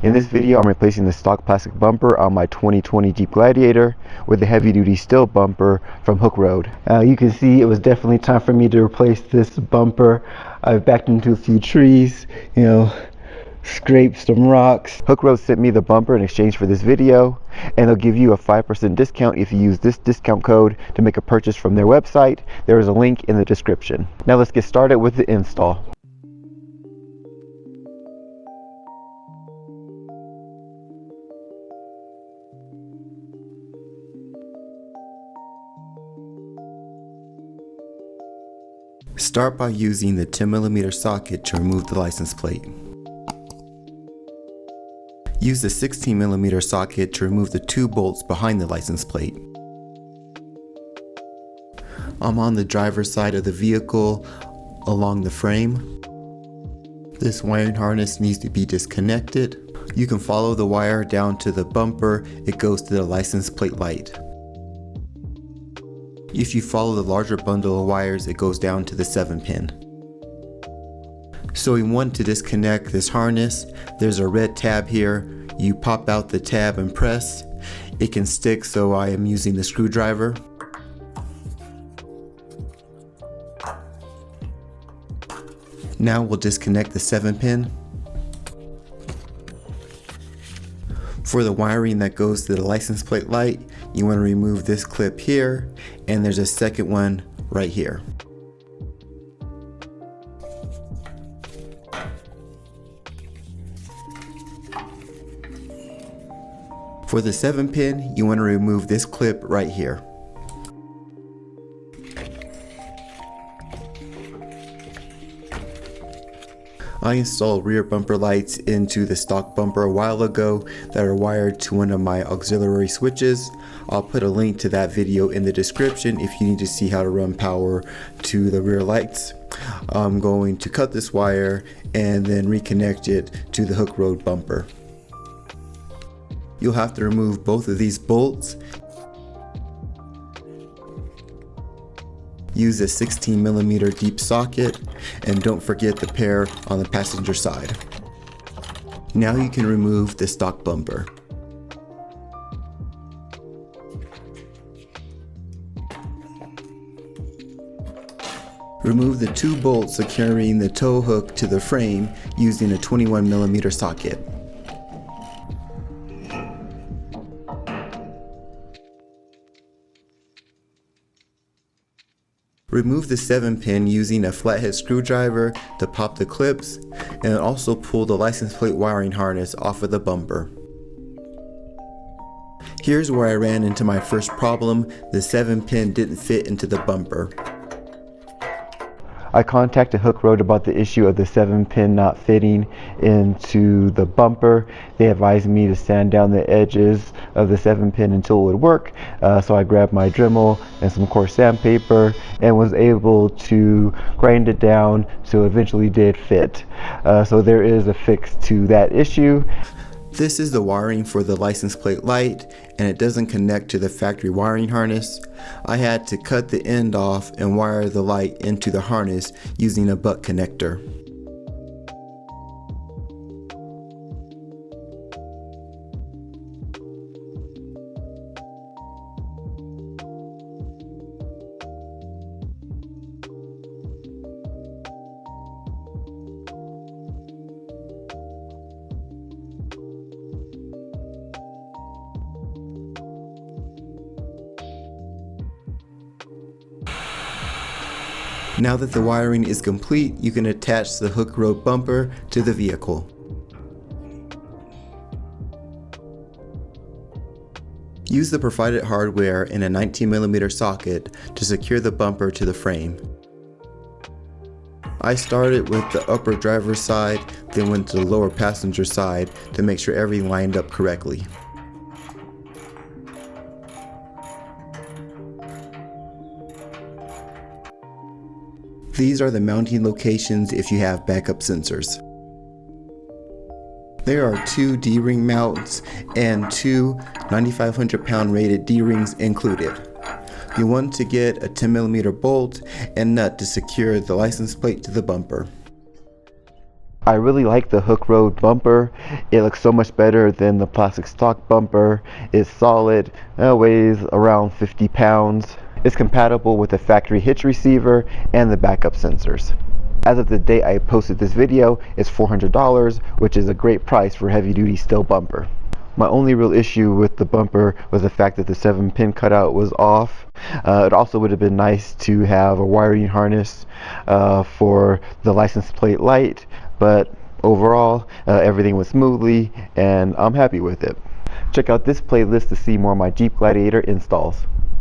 In this video, I'm replacing the stock plastic bumper on my 2020 Jeep Gladiator with a heavy-duty steel bumper from Hooke Road. You can see it was definitely time for me to replace this bumper. I've backed into a few trees, scraped some rocks. Hooke Road sent me the bumper in exchange for this video, and they'll give you a 5% discount if you use this discount code to make a purchase from their website. There is a link in the description. Now let's get started with the install. Start by using the 10mm socket to remove the license plate. Use the 16mm socket to remove the two bolts behind the license plate. I'm on the driver's side of the vehicle along the frame. This wiring harness needs to be disconnected. You can follow the wire down to the bumper. It goes to the license plate light. If you follow the larger bundle of wires, it goes down to the 7-pin. So we want to disconnect this harness. There's a red tab here. You pop out the tab and press. It can stick, so I am using the screwdriver. Now we'll disconnect the 7-pin. For the wiring that goes to the license plate light, you want to remove this clip here, and there's a second one right here. For the 7-pin, you want to remove this clip right here. I installed rear bumper lights into the stock bumper a while ago that are wired to one of my auxiliary switches. I'll put a link to that video in the description if you need to see how to run power to the rear lights. I'm going to cut this wire and then reconnect it to the Hooke Road bumper. You'll have to remove both of these bolts. Use a 16mm deep socket, and don't forget the pair on the passenger side. Now you can remove the stock bumper. Remove the two bolts securing the tow hook to the frame using a 21mm socket. Remove the 7-pin using a flathead screwdriver to pop the clips, and also pull the license plate wiring harness off of the bumper. Here's where I ran into my first problem. The 7-pin didn't fit into the bumper. I contacted Hooke Road about the issue of the 7-pin not fitting into the bumper. They advised me to sand down the edges of the 7-pin until it would work. So I grabbed my Dremel and some coarse sandpaper and was able to grind it down so it eventually did fit. So there is a fix to that issue. This is the wiring for the license plate light, and it doesn't connect to the factory wiring harness. I had to cut the end off and wire the light into the harness using a butt connector. Now that the wiring is complete, you can attach the Hooke Road bumper to the vehicle. Use the provided hardware in a 19mm socket to secure the bumper to the frame. I started with the upper driver's side, then went to the lower passenger side to make sure everything lined up correctly. These are the mounting locations if you have backup sensors. There are two D-ring mounts and two 9,500 pound rated D-rings included. You want to get a 10mm bolt and nut to secure the license plate to the bumper. I really like the Hooke Road bumper. It looks so much better than the plastic stock bumper. It's solid, weighs around 50 pounds. It's compatible with the factory hitch receiver and the backup sensors. As of the day I posted this video, it's $400, which is a great price for a heavy-duty steel bumper. My only real issue with the bumper was the fact that the 7-pin cutout was off. It also would have been nice to have a wiring harness for the license plate light, but overall everything went smoothly and I'm happy with it. Check out this playlist to see more of my Jeep Gladiator installs.